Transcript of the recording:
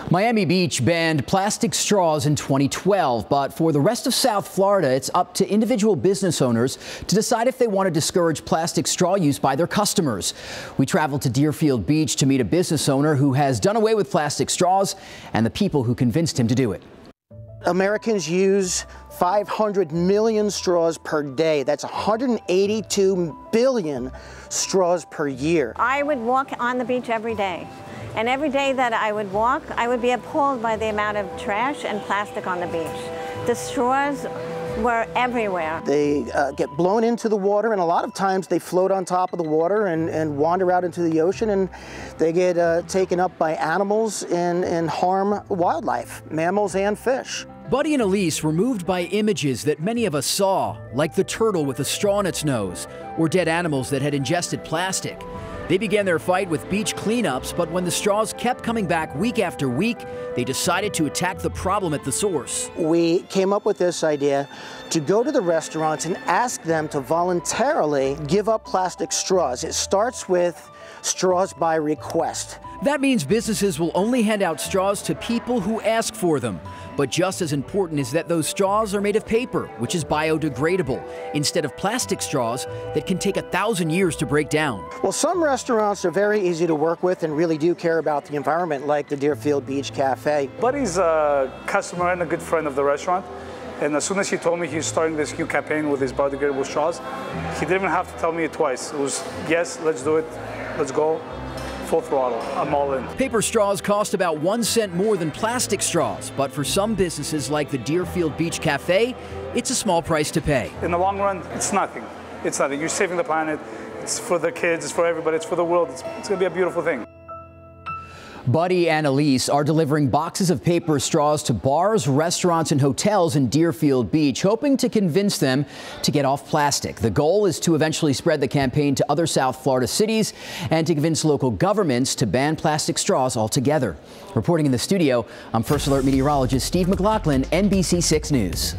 Miami Beach banned plastic straws in 2012, but for the rest of South Florida, it's up to individual business owners to decide if they want to discourage plastic straw use by their customers. We traveled to Deerfield Beach to meet a business owner who has done away with plastic straws and the people who convinced him to do it. Americans use 500 million straws per day. That's 182 billion straws per year. I would walk on the beach every day. And every day that I would walk, I would be appalled by the amount of trash and plastic on the beach. The straws were everywhere. They get blown into the water, and a lot of times they float on top of the water and wander out into the ocean, and they get taken up by animals and harm wildlife, mammals and fish. Buddy and Elise were moved by images that many of us saw, like the turtle with a straw in its nose, or dead animals that had ingested plastic. They began their fight with beach cleanups, but when the straws kept coming back week after week, they decided to attack the problem at the source. We came up with this idea to go to the restaurants and ask them to voluntarily give up plastic straws. It starts with straws by request. That means businesses will only hand out straws to people who ask for them. But just as important is that those straws are made of paper, which is biodegradable, instead of plastic straws that can take 1,000 years to break down. Well, some restaurants are very easy to work with and really do care about the environment, like the Deerfield Beach Cafe. Buddy's a customer and a good friend of the restaurant. And as soon as he told me he's starting this new campaign with his biodegradable straws, he didn't even have to tell me it twice. It was, yes, let's do it, let's go. Full throttle. I'm all in. Paper straws cost about 1 cent more than plastic straws, but for some businesses like the Deerfield Beach Cafe, it's a small price to pay. In the long run, it's nothing. It's nothing. You're saving the planet. It's for the kids. It's for everybody. It's for the world. It's going to be a beautiful thing. Buddy and Elise are delivering boxes of paper straws to bars, restaurants, and hotels in Deerfield Beach, hoping to convince them to get off plastic. The goal is to eventually spread the campaign to other South Florida cities and to convince local governments to ban plastic straws altogether. Reporting in the studio, I'm First Alert meteorologist Steve McLaughlin, NBC 6 News.